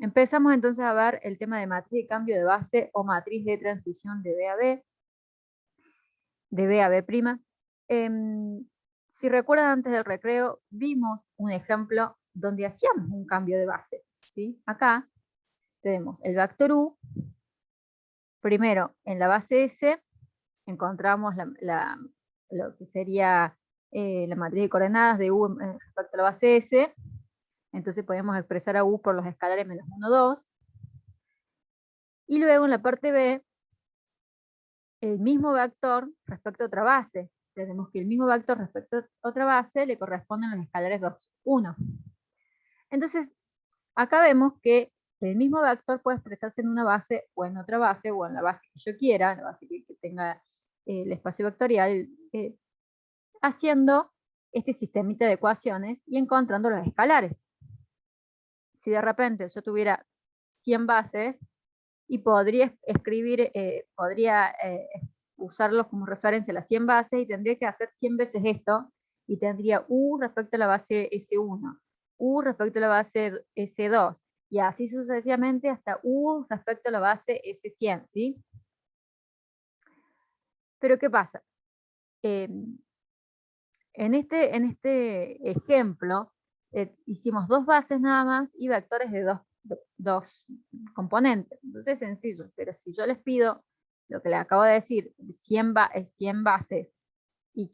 Empezamos entonces a ver el tema de matriz de cambio de base o matriz de transición de B a B, de B a B'. Si recuerdan, antes del recreo vimos un ejemplo donde hacíamos un cambio de base, ¿sí? Acá tenemos el vector U. Primero, en la base S encontramos lo que sería la matriz de coordenadas de U respecto a la base S. Entonces podemos expresar a U por los escalares menos 1, 2. Y luego en la parte B, el mismo vector respecto a otra base. Tenemos que el mismo vector respecto a otra base le corresponden los escalares 2, 1. Entonces, acá vemos que el mismo vector puede expresarse en una base o en otra base, o en la base que yo quiera, la base que tenga el espacio vectorial, haciendo este sistemita de ecuaciones y encontrando los escalares. Si de repente yo tuviera 100 bases, y podría escribir, usarlos como referencia a las 100 bases, y tendría que hacer 100 veces esto, y tendría U respecto a la base S1, U respecto a la base S2, y así sucesivamente hasta U respecto a la base S100, ¿sí? Pero ¿qué pasa? En este ejemplo, hicimos 2 bases nada más y vectores de dos componentes. Entonces es sencillo, pero si yo les pido lo que les acabo de decir, 100 bases, y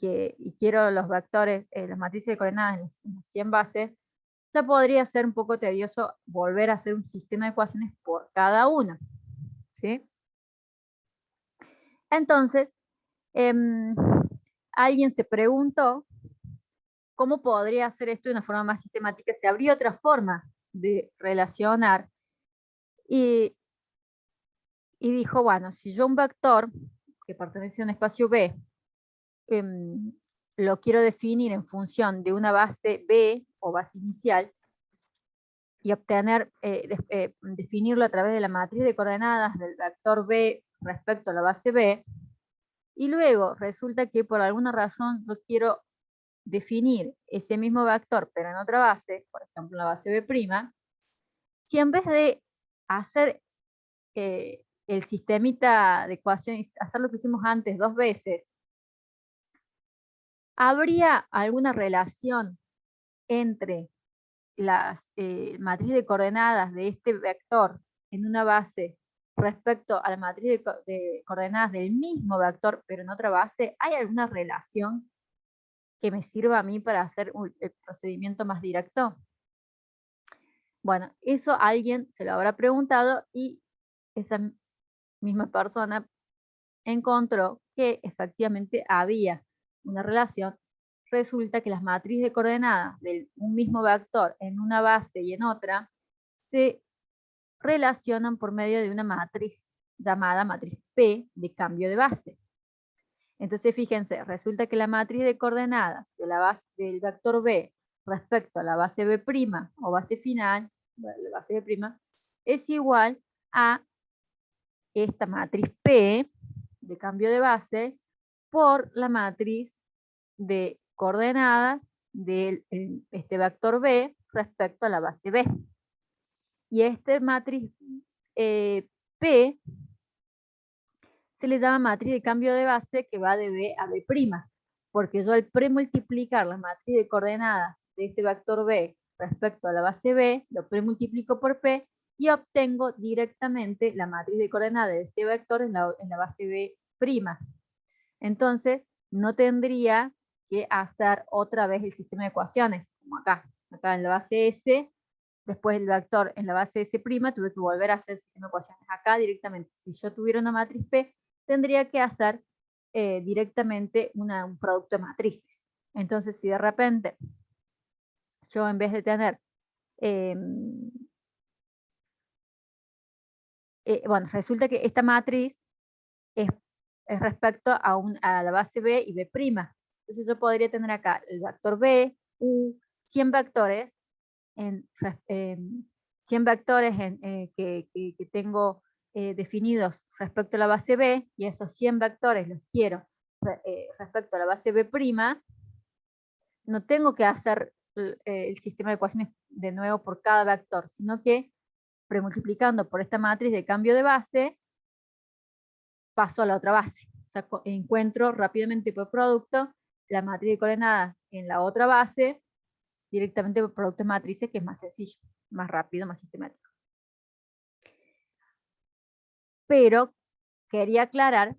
quiero los vectores, las matrices de coordenadas en las 100 bases, ya podría ser un poco tedioso volver a hacer un sistema de ecuaciones por cada una, ¿sí? Entonces, alguien se preguntó cómo podría hacer esto de una forma más sistemática, si habría otra forma de relacionar. Y dijo, bueno, si yo un vector que pertenece a un espacio B, lo quiero definir en función de una base B o base inicial, y obtener, definirlo a través de la matriz de coordenadas del vector B respecto a la base B, y luego resulta que por alguna razón yo quiero definir ese mismo vector, pero en otra base, por ejemplo la base B', si en vez de hacer el sistemita de ecuaciones, hacer lo que hicimos antes 2 veces, ¿habría alguna relación entre las matriz de coordenadas de este vector en una base respecto a la matriz de coordenadas del mismo vector, pero en otra base? ¿Hay alguna relación que me sirva a mí para hacer el procedimiento más directo? Bueno, eso alguien se lo habrá preguntado, y esa misma persona encontró que efectivamente había una relación. Resulta que las matrices de coordenadas de un mismo vector en una base y en otra se relacionan por medio de una matriz llamada matriz P de cambio de base. Entonces, fíjense, resulta que la matriz de coordenadas de la base del vector B respecto a la base B' o base final, la base B', es igual a esta matriz P de cambio de base por la matriz de coordenadas de este vector B respecto a la base B. Y este matriz P se le llama matriz de cambio de base, que va de B a B', porque yo al premultiplicar la matriz de coordenadas de este vector B respecto a la base B, lo premultiplico por P y obtengo directamente la matriz de coordenadas de este vector en la base B'. Entonces, no tendría que hacer otra vez el sistema de ecuaciones, como acá en la base S, después el vector en la base S', tuve que volver a hacer el sistema de ecuaciones acá directamente. Si yo tuviera una matriz P, tendría que hacer directamente un producto de matrices. Entonces, si de repente yo, en vez de tener, bueno, resulta que esta matriz es respecto a la base B y B'. Entonces yo podría tener acá el vector B, U, 100 vectores, 100 vectores que tengo definidos respecto a la base B, y esos 100 vectores los quiero respecto a la base B'. No tengo que hacer el sistema de ecuaciones de nuevo por cada vector, sino que premultiplicando por esta matriz de cambio de base, paso a la otra base. O sea, encuentro rápidamente por producto la matriz de coordenadas en la otra base, directamente por productos matrices, que es más sencillo, más rápido, más sistemático. Pero quería aclarar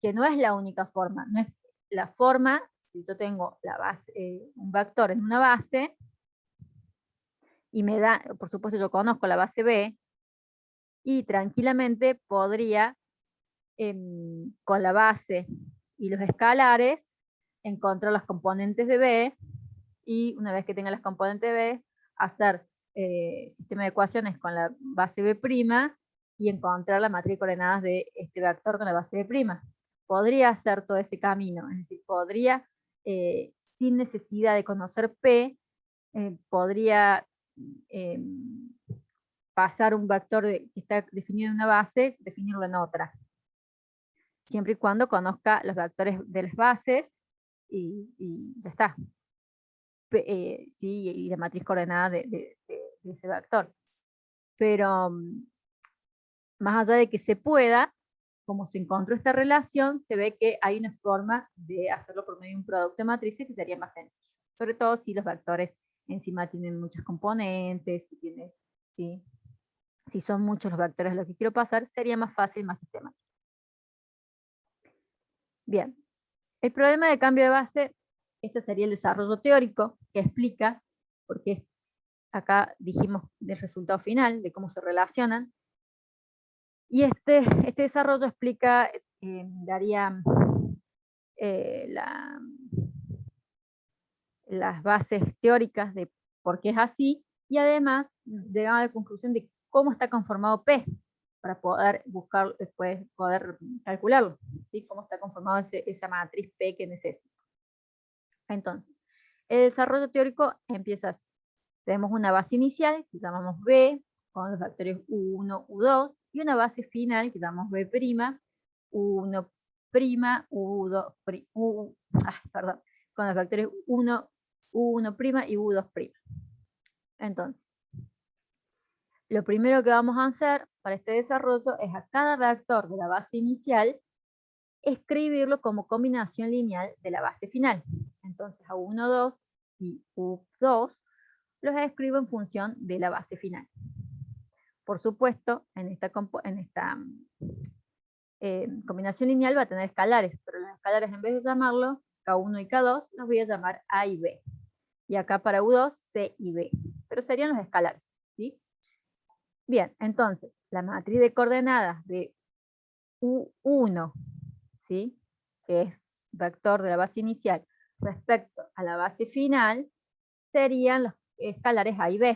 que no es la única forma. No es la forma, si yo tengo la base, un vector en una base, y me da, por supuesto yo conozco la base B, y tranquilamente podría, con la base y los escalares, encontrar los componentes de B, y una vez que tenga las componentes de B, hacer sistema de ecuaciones con la base B' y encontrar la matriz de coordenadas de este vector con la base B'. Podría hacer todo ese camino, es decir, podría, sin necesidad de conocer P, podría pasar un vector que está definido en una base, definirlo en otra, siempre y cuando conozca los vectores de las bases, y ya está. Sí, y la matriz coordenada de ese vector. Pero más allá de que se pueda, como se encontró esta relación, se ve que hay una forma de hacerlo por medio de un producto de matrices que sería más sencillo. Sobre todo si los vectores encima tienen muchas componentes, si son muchos los vectores lo que quiero pasar, sería más fácil, más sistemático. Bien, el problema de cambio de base, este sería el desarrollo teórico que explica por qué acá dijimos del resultado final, de cómo se relacionan. Y este desarrollo explica, daría las bases teóricas de por qué es así, y además llegamos a la conclusión de cómo está conformado P, para poder buscar, después poder calcularlo, ¿sí? Cómo está conformado esa matriz P que necesito. Entonces, el desarrollo teórico empieza así. Tenemos una base inicial que llamamos B, con los vectores U1, U2, y una base final que llamamos B', U1', U2', perdón, con los vectores U1, U1' y U2'. Entonces, lo primero que vamos a hacer para este desarrollo es a cada vector de la base inicial escribirlo como combinación lineal de la base final. Entonces, a U1, 2 y U2 los escribo en función de la base final. Por supuesto, en esta combinación lineal va a tener escalares, pero los escalares, en vez de llamarlo K1 y K2, los voy a llamar A y B. Y acá para U2, C y D. Pero serían los escalares, ¿sí? Bien, entonces, la matriz de coordenadas de U1, ¿sí? Que es vector de la base inicial, respecto a la base final, serían los escalares A y B.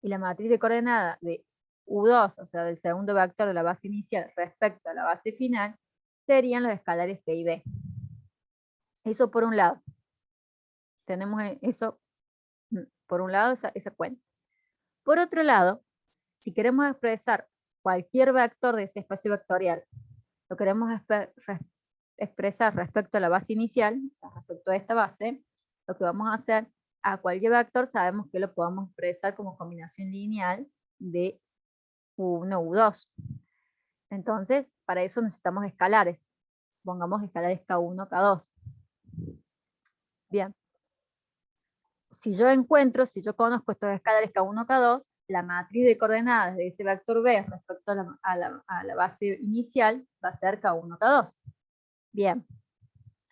Y la matriz de coordenadas de U2, o sea, del segundo vector de la base inicial respecto a la base final, serían los escalares C y D. Eso por un lado. Tenemos eso, por un lado, esa cuenta. Por otro lado, si queremos expresar cualquier vector de ese espacio vectorial, lo queremos expresar respecto a la base inicial, o sea, respecto a esta base, lo que vamos a hacer, a cualquier vector sabemos que lo podemos expresar como combinación lineal de U1, U2. Entonces, para eso necesitamos escalares. Pongamos escalares K1, K2. Bien. Si yo conozco estos escalares K1, K2, la matriz de coordenadas de ese vector B respecto a la base inicial va a ser K1, K2. Bien.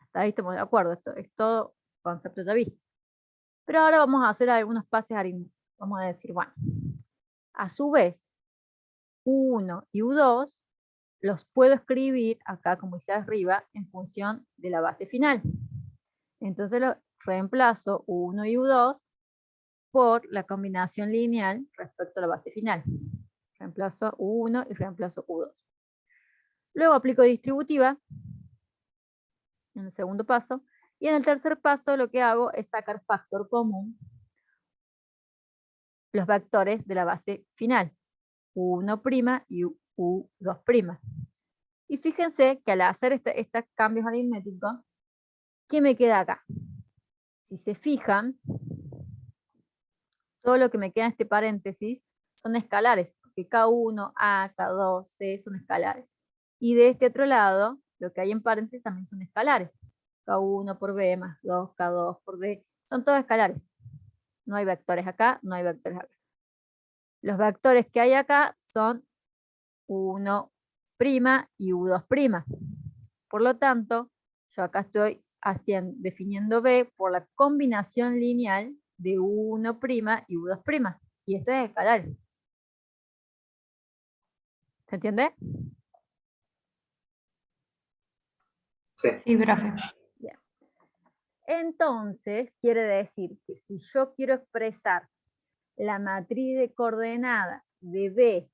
Hasta ahí estamos de acuerdo. Esto es todo concepto ya visto. Pero ahora vamos a hacer algunos pases aritméticos. Vamos a decir, bueno, a su vez, U1 y U2 los puedo escribir acá, como dice arriba, en función de la base final. Entonces lo reemplazo U1 y U2 por la combinación lineal respecto a la base final. Reemplazo U1 y reemplazo U2. Luego aplico distributiva en el segundo paso. Y en el tercer paso lo que hago es sacar factor común los vectores de la base final, U1' y U2'. Y fíjense que al hacer estos cambios aritméticos, ¿qué me queda acá? Si se fijan, todo lo que me queda en este paréntesis son escalares, que K1, A, K2, C son escalares. Y de este otro lado, lo que hay en paréntesis también son escalares. K1 por B más 2, K2 por D. Son todos escalares. No hay vectores acá, no hay vectores acá. Los vectores que hay acá son U1' y U2'. Por lo tanto, yo acá estoy definiendo B por la combinación lineal de U1' y U2'. Y esto es escalar. ¿Se entiende? Sí. Sí, profe. Bien. Entonces, quiere decir que si yo quiero expresar la matriz de coordenadas de B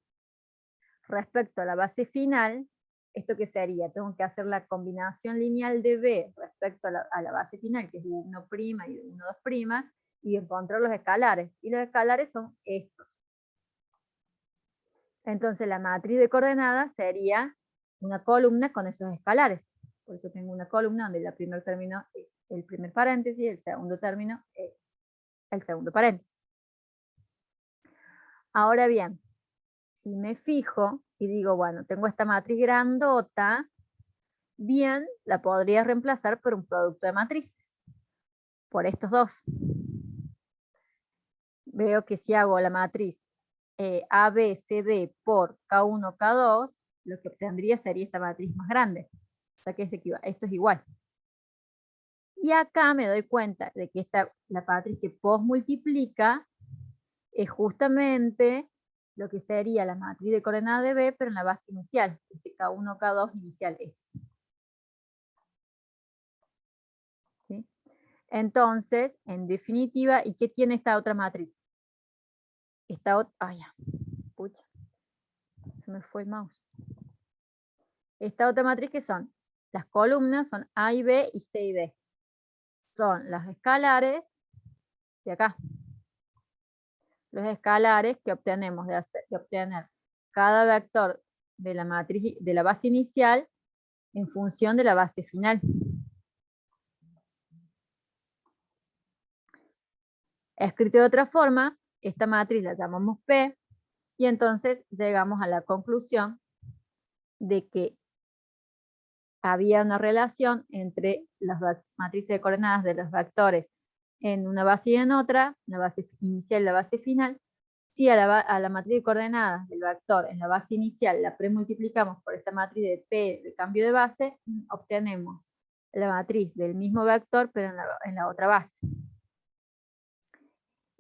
respecto a la base final, ¿esto qué sería? Tengo que hacer la combinación lineal de B respecto a la base final, que es U1' y U2', y encontrar los escalares. Y los escalares son estos. Entonces la matriz de coordenadas sería una columna con esos escalares. Por eso tengo una columna donde el primer término es el primer paréntesis y el segundo término es el segundo paréntesis. Ahora bien, si me fijo y digo, bueno, tengo esta matriz grandota, bien, la podría reemplazar por un producto de matrices, por estos dos. Veo que si hago la matriz ABCD por K1, K2, lo que obtendría sería esta matriz más grande. O sea que esto es igual. Y acá me doy cuenta de que la matriz que postmultiplica es justamente lo que sería la matriz de coordenadas de B, pero en la base inicial, este K1, K2 inicial. ¿Sí? Entonces, en definitiva, ¿y qué tiene esta otra matriz? Esta otra, pucha, se me fue el mouse. Esta otra matriz que son, las columnas son A y B y C y D. Son las escalares de acá. Los escalares que obtenemos de obtener cada vector de la matriz de la base inicial en función de la base final. Escrito de otra forma, esta matriz la llamamos P, y entonces llegamos a la conclusión de que había una relación entre las matrices de coordenadas de los vectores en una base y en otra, la base inicial y la base final. Si a la matriz de coordenadas del vector en la base inicial la premultiplicamos por esta matriz de P de cambio de base, obtenemos la matriz del mismo vector pero en la otra base.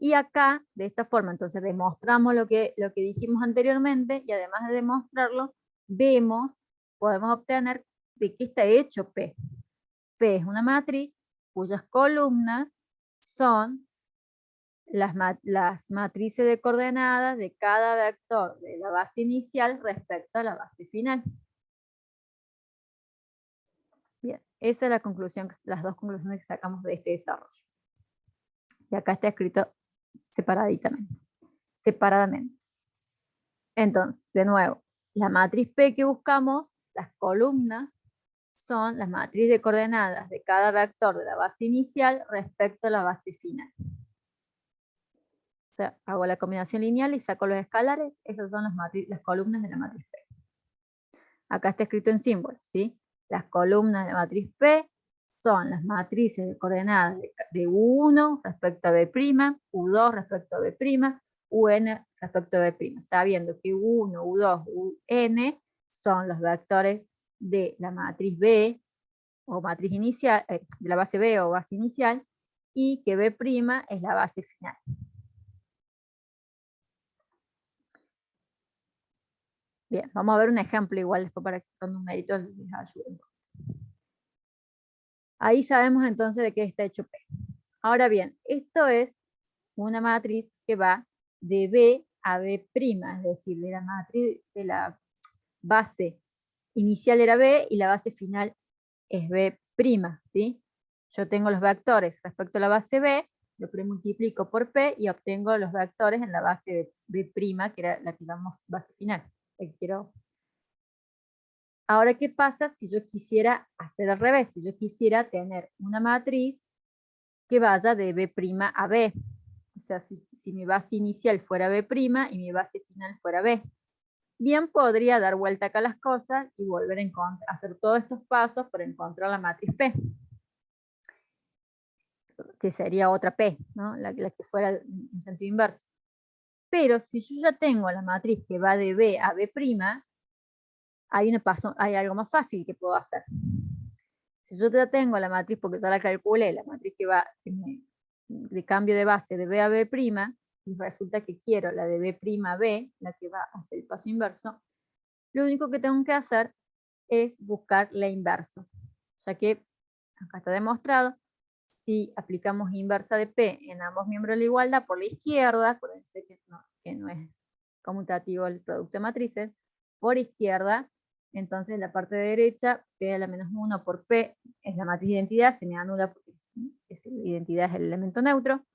Y acá, de esta forma, entonces demostramos lo que dijimos anteriormente, y además de demostrarlo, podemos obtener de qué está hecho P. P es una matriz cuyas columnas son las matrices de coordenadas de cada vector de la base inicial respecto a la base final. Bien, esa es la conclusión, las dos conclusiones que sacamos de este desarrollo. Y acá está escrito separadamente. Entonces, de nuevo, la matriz P que buscamos, las columnas, son las matrices de coordenadas de cada vector de la base inicial respecto a la base final. O sea, hago la combinación lineal y saco los escalares, esas son las columnas de la matriz P. Acá está escrito en símbolos, ¿sí? Las columnas de la matriz P son las matrices de coordenadas de U1 respecto a B', U2 respecto a B', UN respecto a B', sabiendo que U1, U2, UN son los vectores de la matriz B o matriz inicial, de la base B o base inicial, y que B' es la base final. Bien, vamos a ver un ejemplo igual después para que con numeritos les ayuden. Ahí sabemos entonces de qué está hecho P. Ahora bien, esto es una matriz que va de B a B', es decir, de la matriz de la base inicial era B y la base final es B', ¿sí? Yo tengo los vectores respecto a la base B, lo premultiplico por P y obtengo los vectores en la base B', que era la que llamamos base final. Ahora, ¿qué pasa si yo quisiera hacer al revés? Si yo quisiera tener una matriz que vaya de B' a B. O o sea, si mi base inicial fuera B' y mi base final fuera B. Bien podría dar vuelta acá las cosas y volver a hacer todos estos pasos para encontrar la matriz P, que sería otra P, ¿no? la que fuera en sentido inverso. Pero si yo ya tengo la matriz que va de B a B', hay algo más fácil que puedo hacer. Si yo ya tengo la matriz, porque ya la calculé, la matriz de cambio de base de B a B', y resulta que quiero la de B' a B, la que va a hacer el paso inverso, lo único que tengo que hacer es buscar la inversa. Ya que acá está demostrado, si aplicamos inversa de P en ambos miembros de la igualdad por la izquierda, acuérdense que no es conmutativo el producto de matrices, por izquierda, entonces la parte de derecha, P a la menos 1 por P, es la matriz de identidad, se me anula porque la identidad es el elemento neutro.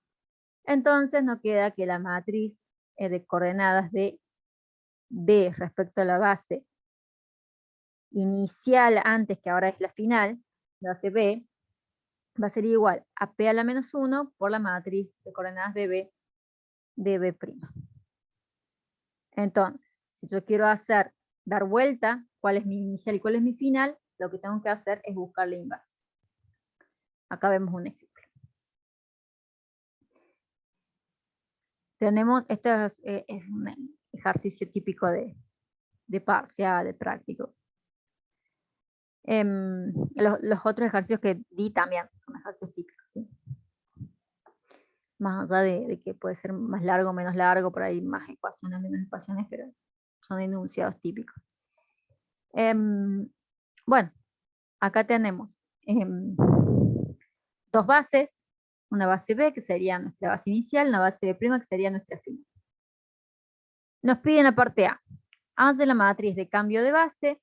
Entonces no queda que la matriz de coordenadas de B respecto a la base inicial antes, que ahora es la final, la base B, va a ser igual a P a la menos 1 por la matriz de coordenadas de B de B'. Entonces, si yo quiero dar vuelta, cuál es mi inicial y cuál es mi final, lo que tengo que hacer es buscar la inversa. Acá vemos un ejemplo. Esto es un ejercicio típico de parcial, de práctico. Los otros ejercicios que di también son ejercicios típicos, ¿sí? Más allá de que puede ser más largo o menos largo, por ahí más ecuaciones, menos ecuaciones, pero son enunciados típicos. Bueno, acá tenemos dos bases, una base B, que sería nuestra base inicial, una base B', que sería nuestra final. Nos piden la parte A. Hace la matriz de cambio de base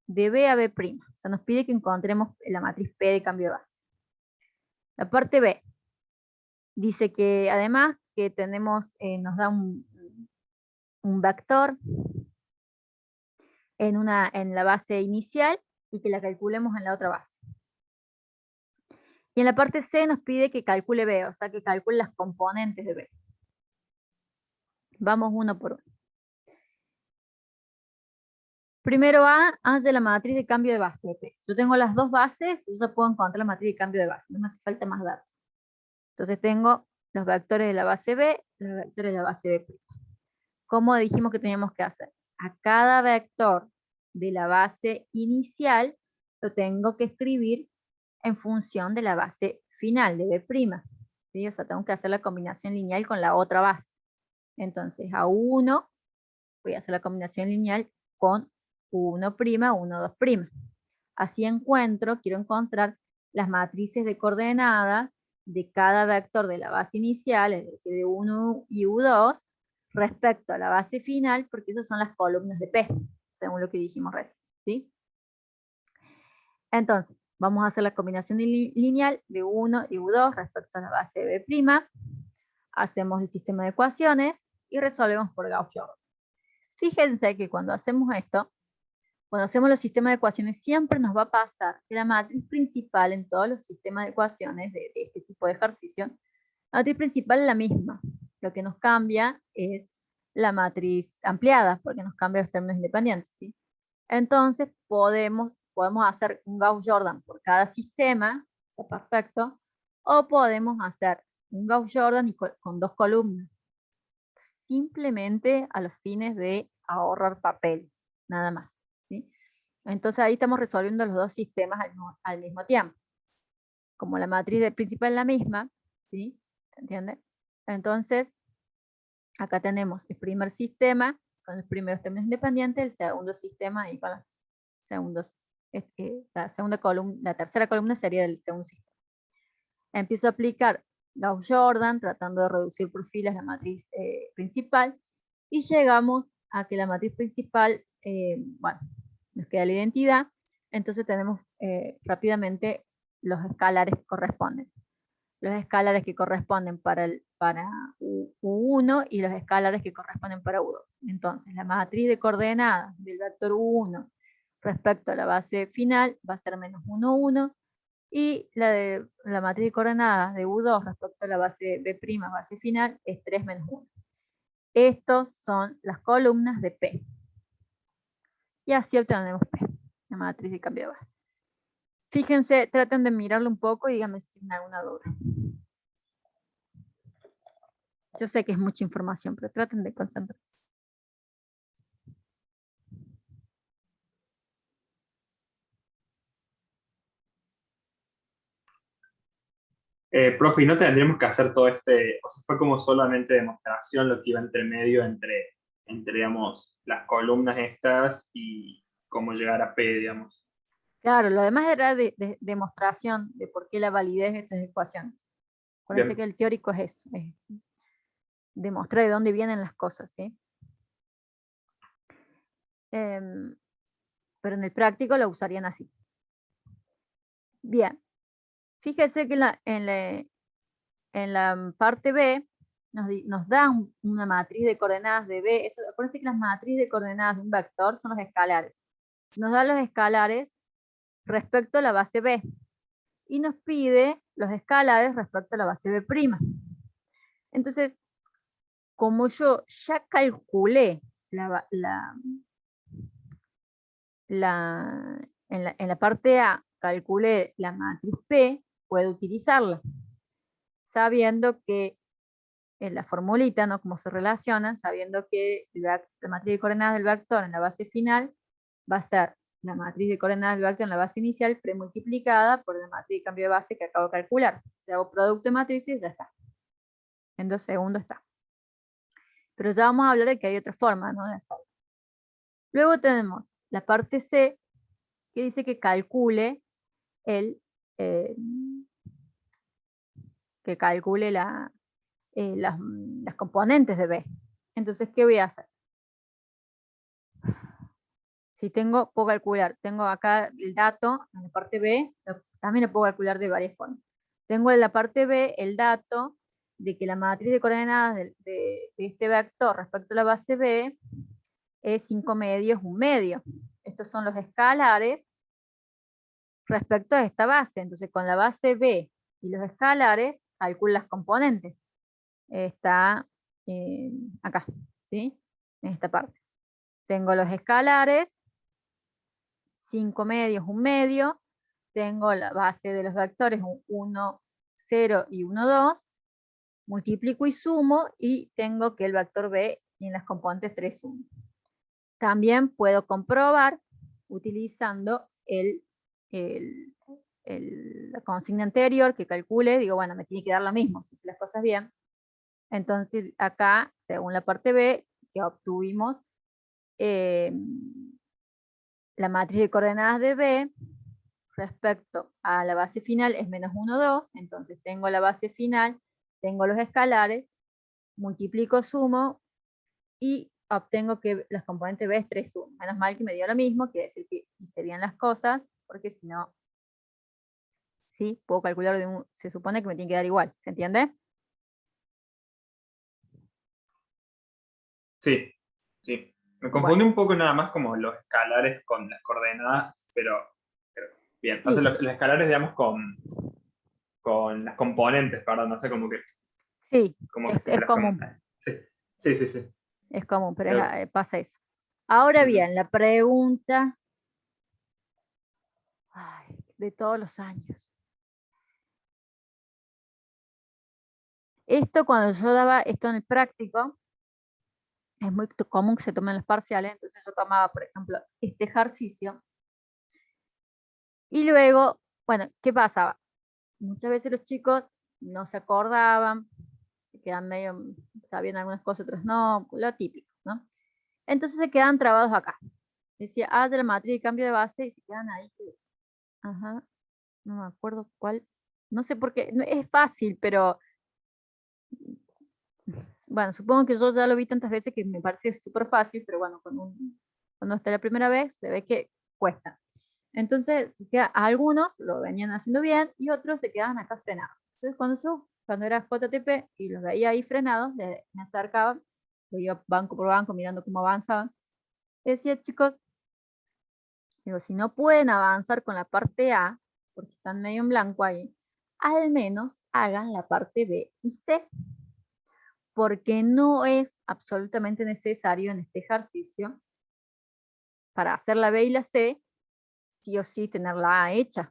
de B a B'. O sea, nos pide que encontremos la matriz P de cambio de base. La parte B dice que además que nos da un vector en la base inicial y que la calculemos en la otra base. Y en la parte C nos pide que calcule B, o sea, que calcule las componentes de B. Vamos uno por uno. Primero A, hace la matriz de cambio de base de P. Yo tengo las dos bases, yo ya puedo encontrar la matriz de cambio de base, no me hace falta más datos. Entonces tengo los vectores de la base B, los vectores de la base B'. ¿Cómo dijimos que teníamos que hacer? A cada vector de la base inicial lo tengo que escribir en función de la base final, de B'. ¿Sí? O sea, tengo que hacer la combinación lineal con la otra base. Entonces, a 1 voy a hacer la combinación lineal con 1', 1, 2'. Así quiero encontrar las matrices de coordenadas de cada vector de la base inicial, es decir, de 1 y U2, respecto a la base final, porque esas son las columnas de P, según lo que dijimos recién, ¿sí? Entonces, vamos a hacer la combinación lineal de 1 y U2 respecto a la base B', hacemos el sistema de ecuaciones y resolvemos por Gauss-Jordan. Fíjense que cuando hacemos esto, cuando hacemos los sistemas de ecuaciones, siempre nos va a pasar que la matriz principal en todos los sistemas de ecuaciones de este tipo de ejercicio, la matriz principal es la misma. Lo que nos cambia es la matriz ampliada, porque nos cambia los términos independientes, ¿sí? Entonces podemos hacer un Gauss-Jordan por cada sistema, está perfecto, o podemos hacer un Gauss-Jordan con dos columnas, simplemente a los fines de ahorrar papel, nada más, ¿sí? Entonces ahí estamos resolviendo los dos sistemas al mismo tiempo. Como la matriz principal es la misma, ¿sí? ¿Se entiende? Entonces, acá tenemos el primer sistema con los primeros términos independientes, el segundo sistema y con los segundos, la segunda columna, la tercera columna sería del segundo sistema. Empiezo a aplicar Gauss-Jordan tratando de reducir por filas la matriz principal y llegamos a que la matriz principal, bueno, nos queda la identidad, entonces tenemos rápidamente los escalares que corresponden. Los escalares que corresponden para U1 y los escalares que corresponden para U2. Entonces, la matriz de coordenadas del vector U1 respecto a la base final va a ser menos 1, 1, Y la matriz de coordenadas de U2 respecto a la base B', base final, es 3 menos 1. Estos son las columnas de P. Y así obtenemos P, la matriz de cambio de base. Fíjense, traten de mirarlo un poco y díganme si tienen alguna duda. Yo sé que es mucha información, pero traten de concentrarse. Profe, ¿y no tendríamos que hacer todo este, o sea, fue como solamente demostración lo que iba entre medio, digamos, las columnas estas y cómo llegar a P, digamos? Claro, lo demás era de demostración de por qué la validez de estas ecuaciones. Acuérdense Bien, que el teórico es eso, es demostrar de dónde vienen las cosas, ¿sí? Pero en el práctico lo usarían así. Bien, fíjese que en la parte B nos da una matriz de coordenadas de B. Acuérdense que las matrices de coordenadas de un vector son los escalares. Nos da los escalares respecto a la base B. Y nos pide los escalares respecto a la base B'. Entonces, como yo ya calculé en la parte A, calculé la matriz P, puedo utilizarla, sabiendo que en la formulita, ¿no? Cómo se relacionan, sabiendo que la matriz de coordenadas del vector en la base final va a ser la matriz de coordenadas del vector en la base inicial premultiplicada por la matriz de cambio de base que acabo de calcular. O sea, hago producto de matrices y ya está. En 2 segundos está. Pero ya vamos a hablar de que hay otra forma, ¿no? De hacerlo. Luego tenemos la parte C, que dice que calcule el las componentes de B. Entonces, ¿qué voy a hacer? Si puedo calcular, tengo acá el dato en la parte B, también lo puedo calcular de varias formas. Tengo en la parte B el dato de que la matriz de coordenadas de este vector respecto a la base B es 5 medios, 1 medio. Estos son los escalares respecto a esta base. Entonces, con la base B y los escalares, calculo las componentes. Está acá, ¿sí? En esta parte. Tengo los escalares, 5 medios, 1 medio. Tengo la base de los vectores 1, 0 y 1, 2. Multiplico y sumo y tengo que el vector B tiene las componentes 3, 1. También puedo comprobar utilizando la consigna anterior que calcule, digo, bueno, me tiene que dar lo mismo, si hice las cosas bien. Entonces, acá, según la parte B, ya obtuvimos la matriz de coordenadas de B respecto a la base final es menos 1, 2. Entonces, tengo la base final, tengo los escalares, multiplico, sumo y obtengo que las componentes B es 3, 1. Menos mal que me dio lo mismo, quiere decir que hice bien las cosas, porque si no, sí, puedo calcular se supone que me tiene que dar igual, ¿se entiende? sí, sí. Me Bueno, confunde un poco nada más como los escalares con las coordenadas, pero bien. O sea, sí, los escalares, digamos, con las componentes, perdón, no sé, sí, como que se es las... común, Sí, sí, sí, sí. es común, pero Eh, pasa eso. Ahora ujú. bien, la pregunta de todos los años. Esto cuando yo daba esto en el práctico, es muy común que se tomen los parciales, entonces yo tomaba, por ejemplo, este ejercicio, y luego, bueno, ¿qué pasaba? Muchas veces los chicos no se acordaban, se quedan medio, sabían algunas cosas, otras no, lo típico, ¿no? Entonces se quedan trabados acá. Decía, de la matriz de cambio de base, y se quedan ahí. Ajá, no me acuerdo cuál. No sé por qué, es fácil, pero bueno, supongo que yo ya lo vi tantas veces que me parece súper fácil, pero bueno, cuando está la primera vez, se ve que cuesta. Entonces, algunos lo venían haciendo bien y otros se quedaban acá frenados. Entonces, cuando era JTP y los veía ahí frenados, me acercaba, lo iba banco por banco mirando cómo avanzaban. Decía, chicos, digo, si no pueden avanzar con la parte A, porque están medio en blanco ahí, al menos hagan la parte B y C, porque no es absolutamente necesario en este ejercicio, para hacer la B y la C, sí o sí tener la A hecha.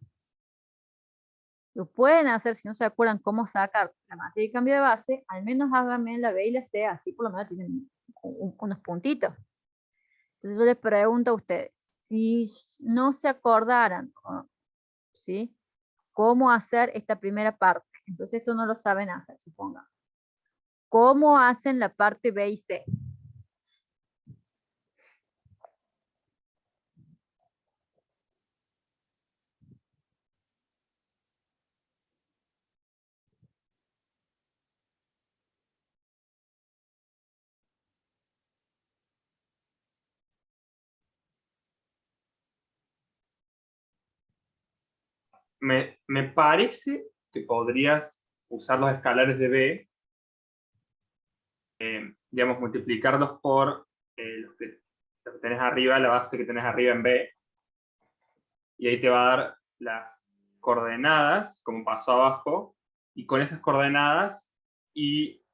Lo pueden hacer, si no se acuerdan cómo sacar la materia de cambio de base, al menos háganme la B y la C, así por lo menos tienen unos puntitos. Entonces yo les pregunto a ustedes, si no se acordaran, ¿sí?, cómo hacer esta primera parte, entonces esto no lo saben hacer, supongan. ¿Cómo hacen la parte B y C? Me parece que podrías usar los escalares de B, digamos, multiplicarlos por los que tenés arriba, la base que tenés arriba en B, y ahí te va a dar las coordenadas, como pasó abajo, y con esas coordenadas y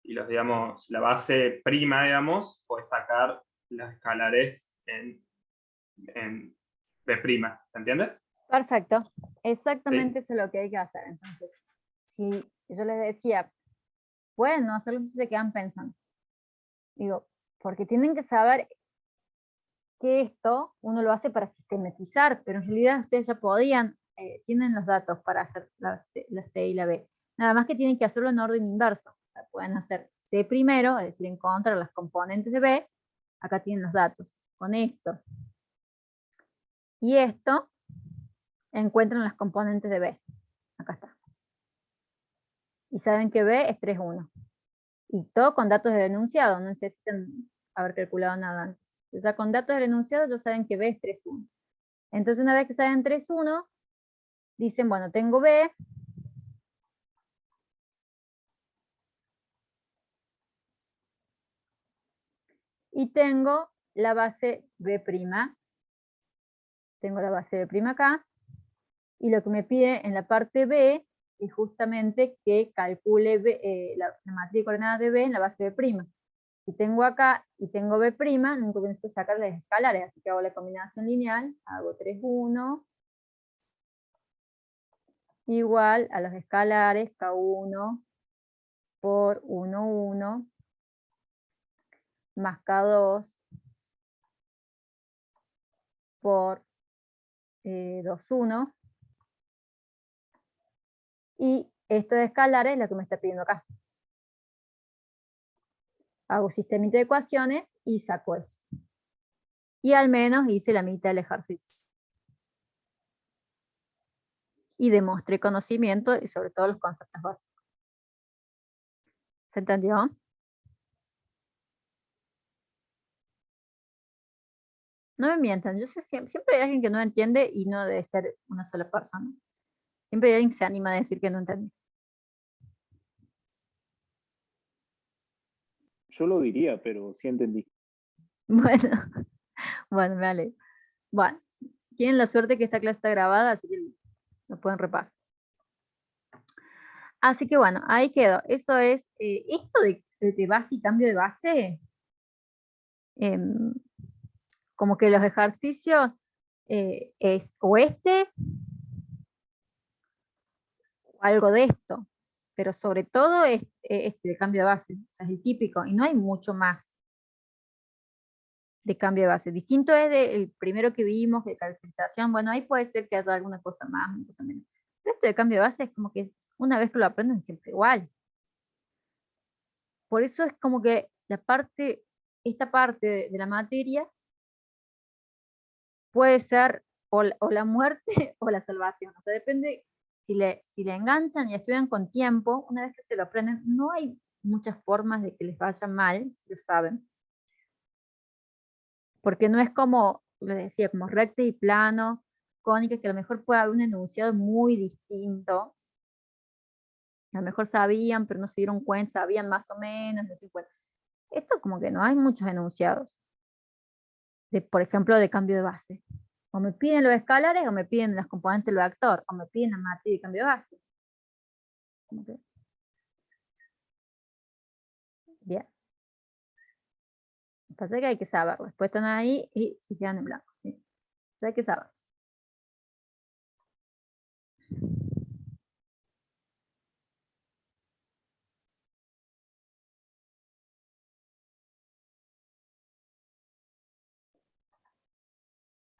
digamos, la base prima, digamos, puedes sacar los escalares en B prima, ¿se entiende? Perfecto, exactamente Sí. eso es lo que hay que hacer. Entonces, si yo les decía, pueden no hacerlo, si se quedan pensando. Digo, porque tienen que saber que esto uno lo hace para sistematizar, pero en realidad ustedes ya podían, tienen los datos para hacer la C y la B. Nada más que tienen que hacerlo en orden inverso. O sea, pueden hacer C primero, es decir, encontrar las componentes de B. Acá tienen los datos. Con esto y esto, encuentran las componentes de B. Acá está. Y saben que B es 3,1. Y todo con datos del enunciado, no necesitan haber calculado nada antes. Ya con datos del enunciado ya saben que B es 3,1. Entonces una vez que saben 3,1, dicen, bueno, tengo B, y tengo la base B'. Tengo la base B' acá, y lo que me pide en la parte B es justamente que calcule la matriz de coordenadas de B en la base B'. Si tengo acá y tengo B', lo único que necesito es sacar las escalares, así que hago la combinación lineal, hago 3,1 igual a los escalares K1 por 1,1 más K2 por 2,1, y esto de escalares es lo que me está pidiendo acá. Hago sistemita de ecuaciones y saco eso. Y al menos hice la mitad del ejercicio. Y demostré conocimiento y sobre todo los conceptos básicos. ¿Se entendió? No me mientan, yo sé, siempre hay alguien que no entiende y no debe ser una sola persona. Siempre hay alguien que se anima a decir que no entiende. Yo lo diría, pero sí entendí. Bueno, bueno, me alegro. Bueno, tienen la suerte que esta clase está grabada, así que lo pueden repasar. Así que bueno, ahí quedó. Eso es, esto de base y cambio de base, como que los ejercicios es o o algo de esto, pero sobre todo es este de cambio de base, o sea, es el típico, y no hay mucho más de cambio de base. Distinto es del primero que vimos, de caracterización, bueno, ahí puede ser que haya alguna cosa más, una cosa menos. Pero esto de cambio de base es como que una vez que lo aprenden siempre igual. Por eso es como que esta parte de la materia puede ser o la muerte o la salvación. O sea, depende, si le enganchan y estudian con tiempo, una vez que se lo aprenden, no hay muchas formas de que les vaya mal, si lo saben. Porque no es como, les decía, como recta y plano, cónica, que a lo mejor puede haber un enunciado muy distinto. A lo mejor sabían, pero no se dieron cuenta, sabían más o menos, no se cuenta. Esto como que no hay muchos enunciados, por ejemplo, de cambio de base. O me piden los escalares o me piden los componentes del vector, o me piden la matriz de cambio de base. ¿Cómo que? Bien. Pasa que hay que saberlo. Después están ahí y se quedan en blanco. ¿Sí? Entonces hay que saber.